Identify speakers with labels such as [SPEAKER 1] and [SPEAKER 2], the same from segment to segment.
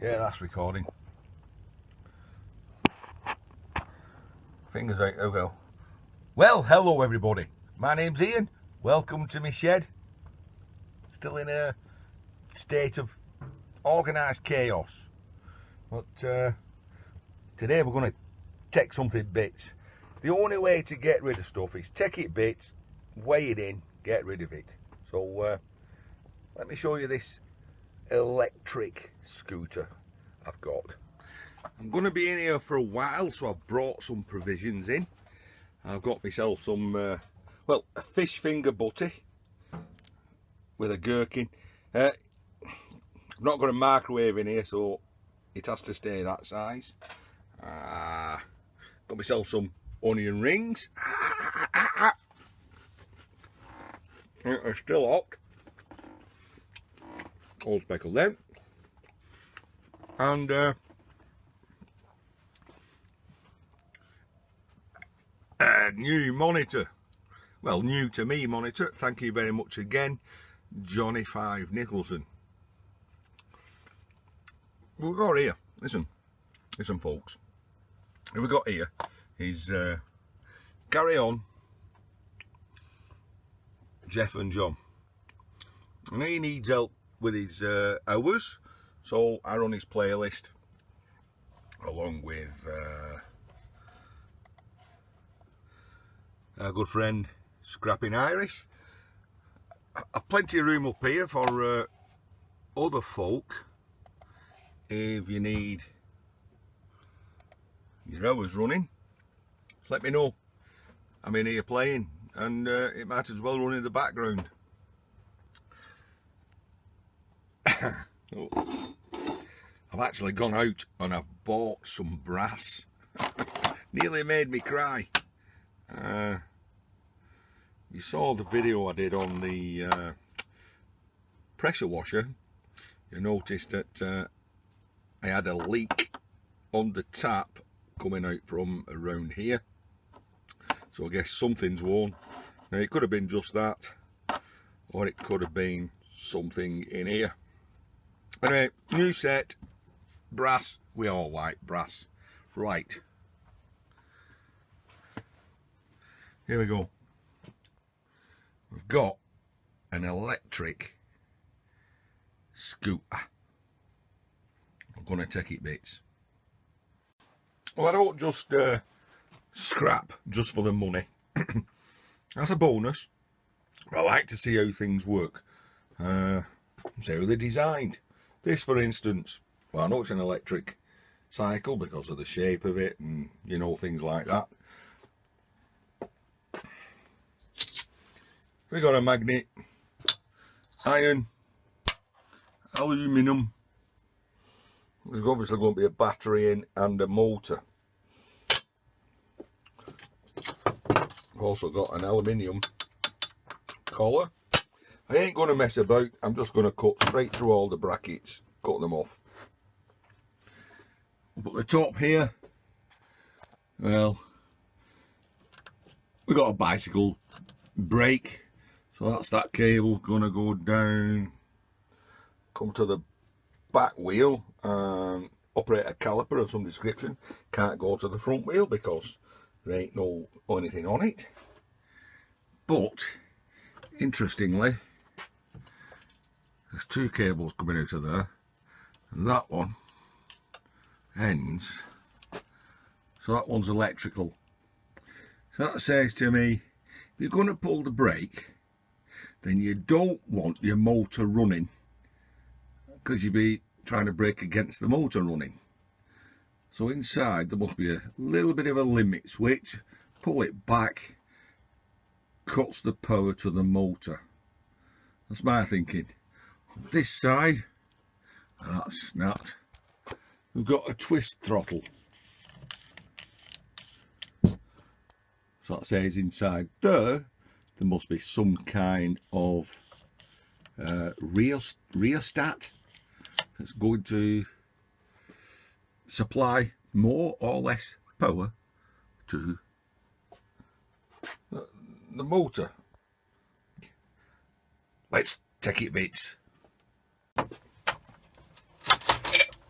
[SPEAKER 1] Yeah, that's recording. Fingers out, oh well. Well, hello everybody. My name's Ian. Welcome to my shed. Still in a state of organised chaos. But today we're going to take something bits. The only way to get rid of stuff is take it bits, weigh it in, get rid of it. So let me show you this electric scooter I've got. I'm going to be in here for a while, so I've brought some provisions in. I've got myself some, well, a fish finger butty with a gherkin. I've not got a microwave in here, so it has to stay that size. Got myself some onion rings. They're still hot. All speckled out. And a new monitor. Well, new to me monitor. Thank you very much again, Johnny 5 Nicholson. We've got here, listen folks. What we've got here is Carry On, Jeff and John. And he needs help with his hours, so I run his playlist along with our good friend Scrapping Irish. I've plenty of room up here for other folk if you need your hours running. Just let me know. I'm in here playing, and it might as well run in the background. I've actually gone out and I've bought some brass. Nearly made me cry. You saw the video I did on the pressure washer. You noticed that I had a leak on the tap coming out from around here. So I guess something's worn. Now it could have been just that, or it could have been something in here. Anyway, new set, brass. We all like brass. Right. Here we go. We've got an electric scooter. I'm going to take it bits. Well, I don't just scrap just for the money. That's a bonus. I like to see how things work. See how they're designed. This, for instance, well, I know it's an electric cycle because of the shape of it and, you know, things like that. We got a magnet, iron, aluminium. There's obviously going to be a battery in and a motor. I've also got an aluminium collar. I ain't going to mess about. I'm just going to cut straight through all the brackets, cut them off. But the top here, well, we got a bicycle brake. So that's that cable going to go down, come to the back wheel and operate a caliper of some description. Can't go to the front wheel because there ain't no anything on it. But interestingly, there's two cables coming out of there, and that one ends, so that one's electrical. So that says to me, if you're going to pull the brake, then you don't want your motor running, because you'd be trying to brake against the motor running. So inside there must be a little bit of a limit switch. Pull it back, cuts the power to the motor. That's my thinking. On this side, that's snapped. We've got a twist throttle. So that says inside there must be some kind of rheostat that's going to supply more or less power to the motor. Let's take it bits.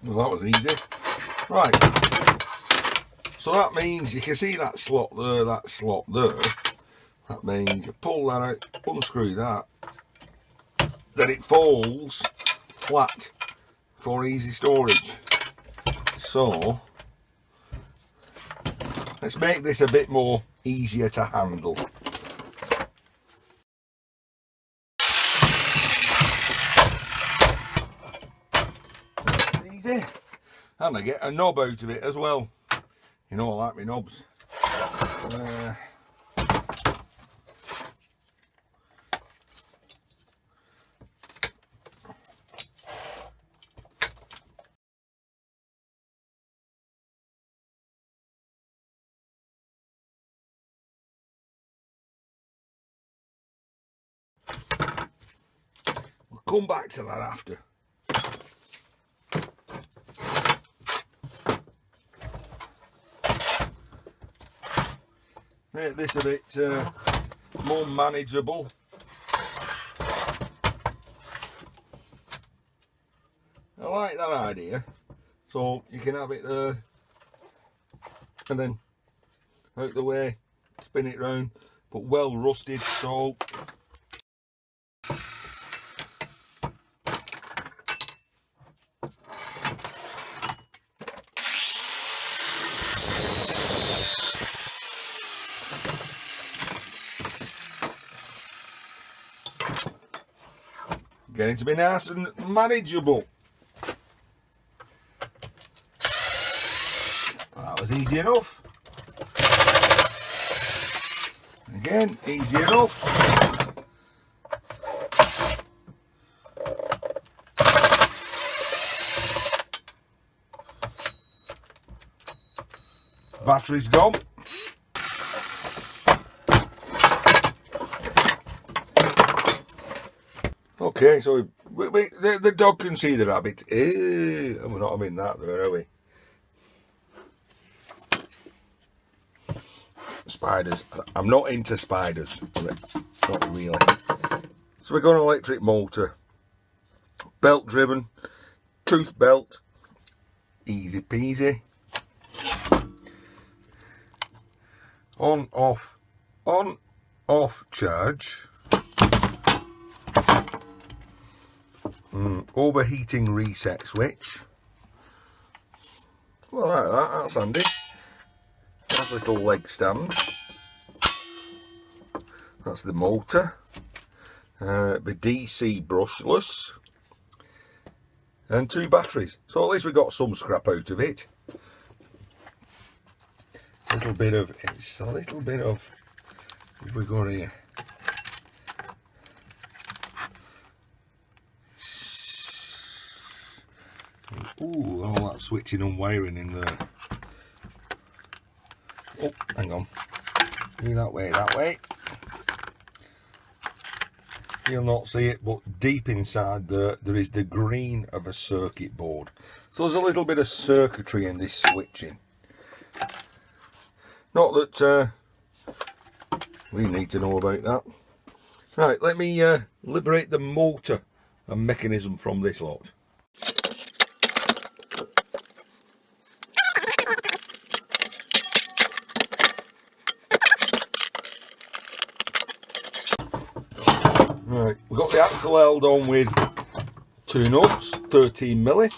[SPEAKER 1] Well, that was easy. Right. So that means you can see that slot there, That means you pull that out, unscrew that, then it falls flat for easy storage. So let's make this a bit more easier to handle. Easy. And I get a knob out of it as well. You know I like my knobs. We'll come back to that after. Make this a bit more manageable. I like that idea. So you can have it there and then out the way, spin it round, but well rusted. So getting to be nice and manageable. That was easy enough. Again, easy enough. Battery's gone. Okay, so the dog can see the rabbit. We're not having that there, are we? Spiders. I'm not into spiders. Not really. So we've got an electric motor. Belt driven. Tooth belt. Easy peasy. On, off charge. Overheating reset switch. Well, like that, that's handy. That's a little leg stand. That's the motor. The DC brushless. And 2 batteries. So at least we got some scrap out of it. If we go here. Ooh, all that switching and wiring in there. Oh, hang on. Do that way. You'll not see it, but deep inside there is the green of a circuit board. So there's a little bit of circuitry in this switching. Not that we need to know about that. Right, let me liberate the motor and mechanism from this lot. Right, we've got the axle held on with 2 nuts, 13 milli.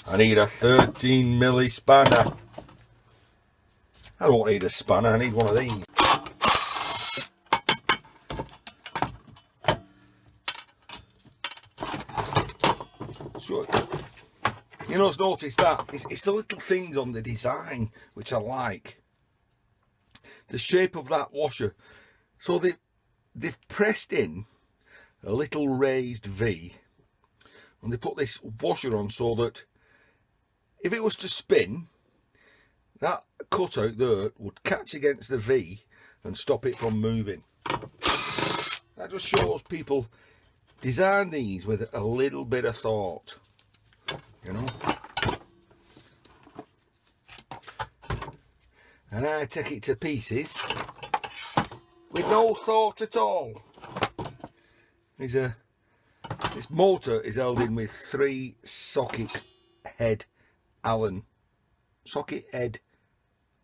[SPEAKER 1] I need a 13 milli spanner. I don't need a spanner, I need one of these. So, you know, notice that it's the little things on the design which I like. The shape of that washer. So they've pressed in a little raised V and they put this washer on so that if it was to spin, that cutout there would catch against the V and stop it from moving. That just shows people design these with a little bit of thought, you know. And I take it to pieces with no thought at all. This motor is held in with 3 socket head Allen socket head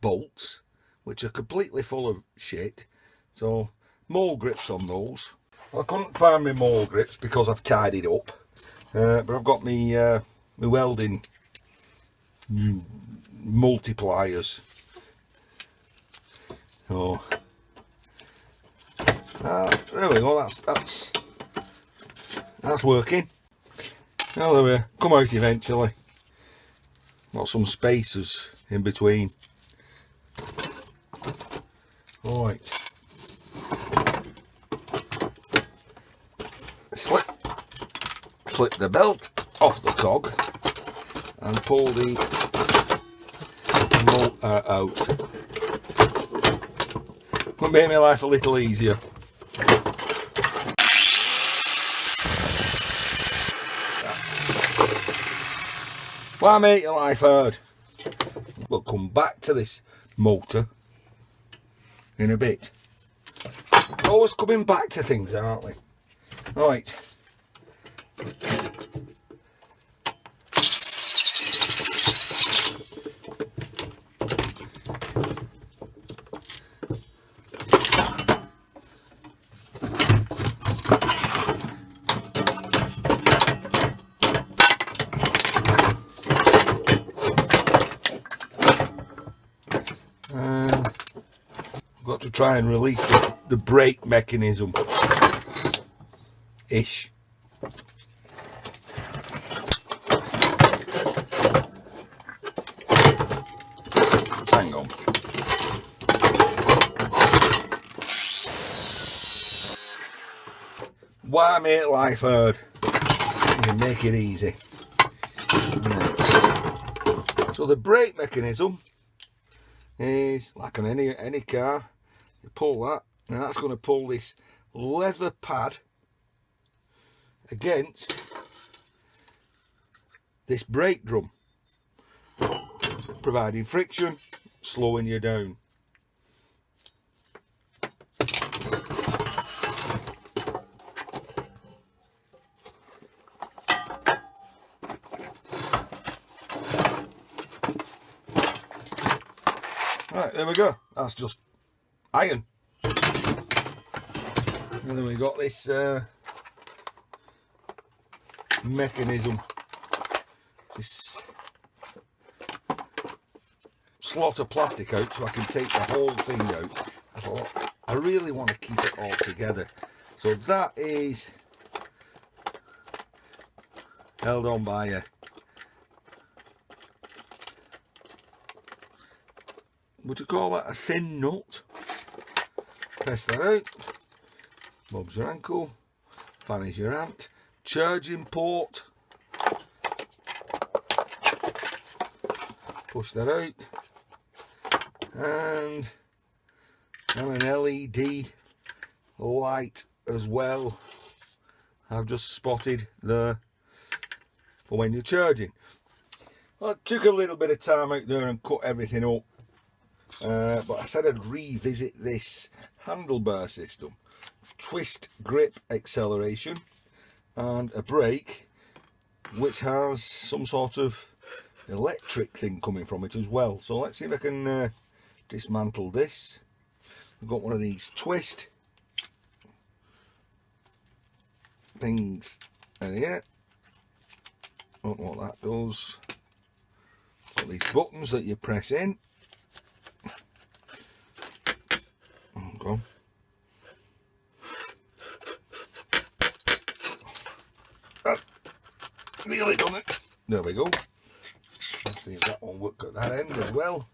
[SPEAKER 1] bolts, which are completely full of shit. So mole grips on those. I couldn't find my mole grips because I've tied it up, but I've got my welding multipliers. So there we go. That's working. Now they come out eventually. Got some spacers in between. Alright. Slip the belt off the cog and pull the motor out. Would make my life a little easier. Why make your life hard? We'll come back to this motor in a bit. Always coming back to things, aren't we? Right. Got to try and release the brake mechanism ish. Hang on. Why make life hard? You make it easy. So the brake mechanism is like on any car. You pull that, and that's going to pull this leather pad against this brake drum, providing friction, slowing you down. Right, there we go. That's just iron. And then we got this mechanism, this slot of plastic out so I can take the whole thing out. I thought I really want to keep it all together. So that is held on by a, would you call that a thin nut? Press that out. Bob's your ankle. Fan is your ant. Charging port. Push that out. And an LED light as well. I've just spotted there for when you're charging. Well, it took a little bit of time out there and cut everything up. But I said I'd revisit this handlebar system. Twist grip acceleration and a brake which has some sort of electric thing coming from it as well. So let's see if I can dismantle this. We've got one of these twist things in here. Don't know what that does. Got these buttons that you press in. Go. That really done it. There we go. Let's see if that one works at that end as well.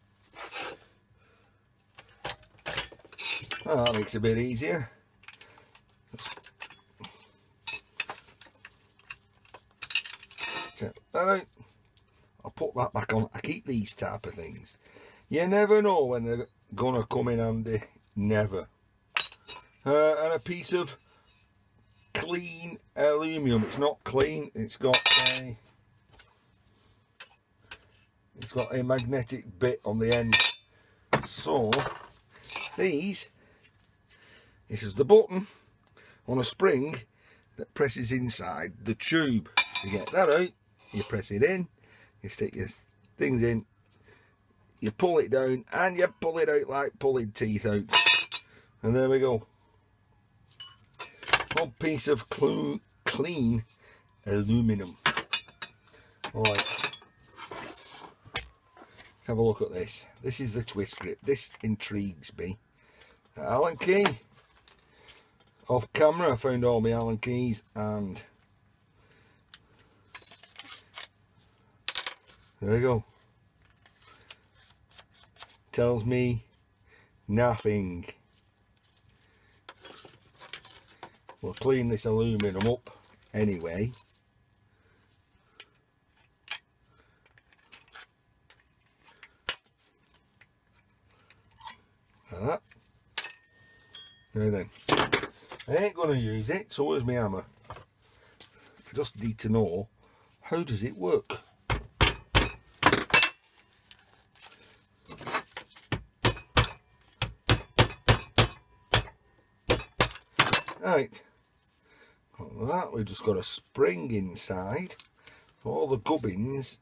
[SPEAKER 1] Oh, that makes it a bit easier. Check that out. I'll put that back on. I keep these type of things. You never know when they're gonna come in handy. Never. And a piece of clean aluminium. It's not clean. It's got a magnetic bit on the end. So this is the button on a spring that presses inside the tube. You get that out. You press it in. You stick your things in, you pull it down, and you pull it out like pulling teeth out. And there we go. One piece of clean aluminum. Alright. Let's have a look at this. This is the twist grip. This intrigues me. Allen key. Off camera I found all my Allen keys, and there we go. Tells me nothing. We'll clean this aluminum up anyway. Like that. Now then, I ain't going to use it, so where's my hammer? I just need to know, how does it work? Right, got that. We've just got a spring inside, so all the gubbins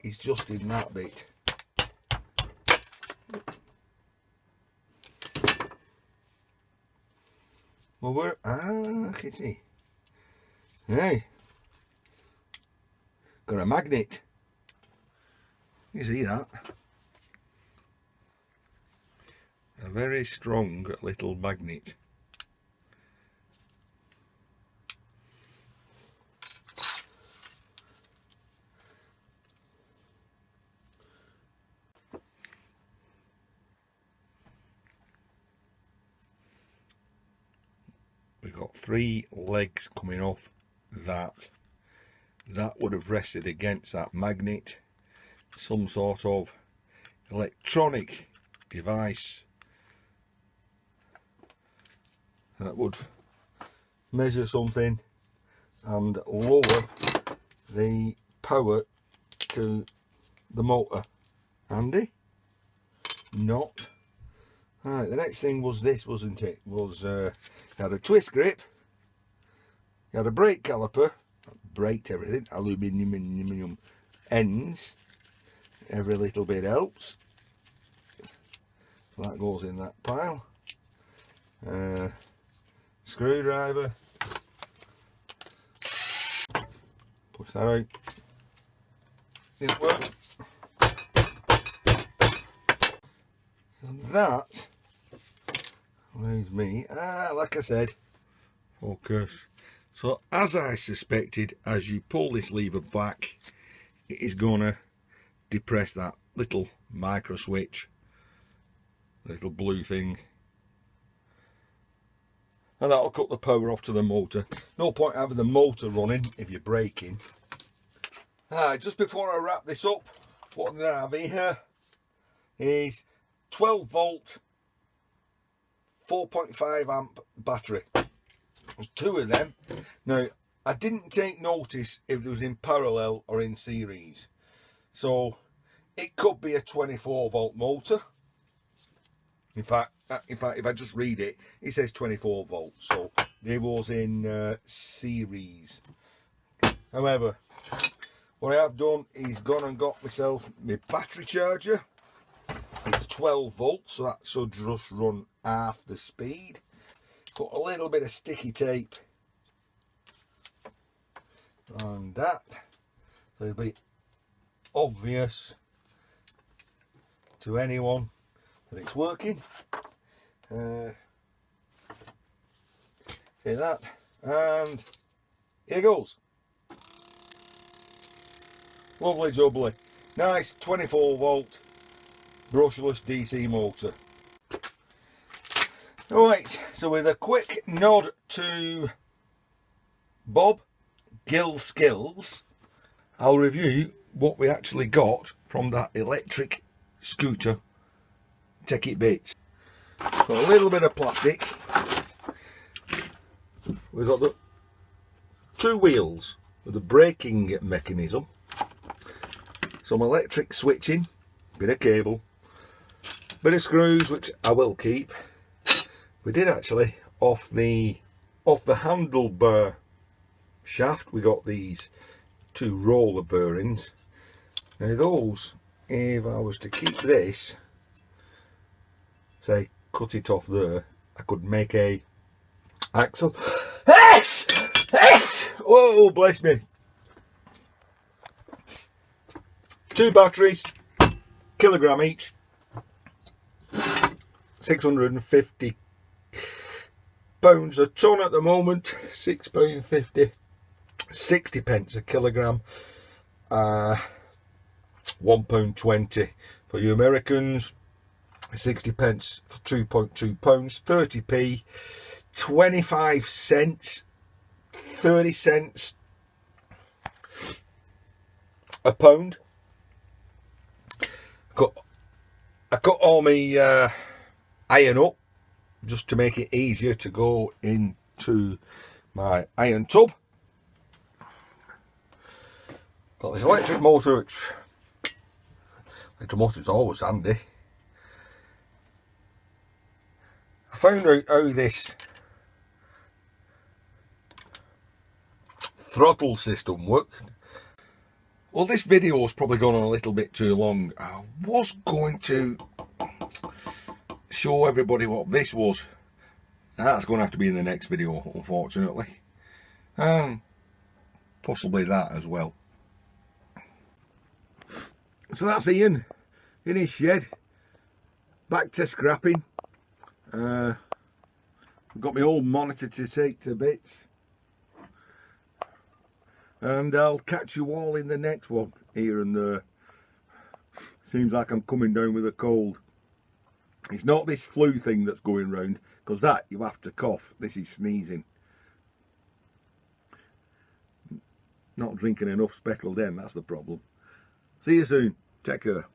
[SPEAKER 1] is just in that bit. Well, we're I can see. Hey, got a magnet. You see that? A very strong little magnet. We've got 3 legs coming off that would have rested against that magnet. Some sort of electronic device that would measure something and lower the power to the motor. Handy? Not. Alright, the next thing was this, wasn't it? Was you had a twist grip, you had a brake caliper, braked everything, aluminium ends, every little bit helps. So that goes in that pile. Screwdriver, push that out, didn't work. And that, where's me? Like I said, focus. So as I suspected, as you pull this lever back, it is going to depress that little micro switch, little blue thing, and that'll cut the power off to the motor. No point having the motor running if you're braking. Just before I wrap this up, what I'm going to have here is 12 volt 4.5 amp battery. There's 2 of them. Now I didn't take notice if it was in parallel or in series, so it could be a 24 volt motor. In fact if I just read it, it says 24 volts, so they was in series. However, what I have done is gone and got myself my battery charger. It's 12 volts, so that should just run half the speed. Put a little bit of sticky tape on that, so it'll be obvious to anyone that it's working. See that, and here goes. Lovely jubbly, nice 24 volt brushless DC motor. Alright, so with a quick nod to Bob skillz, I'll review what we actually got from that electric scooter Take It Bits. Got a little bit of plastic. We've got the 2 wheels with a braking mechanism, some electric switching, bit of cable, bit of screws which I will keep. We did actually off the handlebar shaft, we got these 2 roller bearings, Now those, if I was to keep this, say cut it off there, I could make a axle. Oh, bless me. 2 batteries, kilogram each, 650 pounds a ton at the moment, £6.50, 60 pence a kilogram, £1.20 for you Americans, 60 pence for 2.2 pounds, 30p, 25 cents, 30 cents a pound. I cut all my iron up just to make it easier to go into my iron tub. Got this electric motor, which electric motor's always handy. I found out how this throttle system worked. Well, this video has probably gone on a little bit too long. I was going to show everybody what this was. That's going to have to be in the next video, unfortunately. Possibly that as well. So that's Ian in his shed, back to scrapping. I've got my old monitor to take to bits, and I'll catch you all in the next one here and there. Seems like I'm coming down with a cold. It's not this flu thing that's going round, because that you have to cough. This is sneezing. Not drinking enough Speckled Den, that's the problem. See you soon. Take care.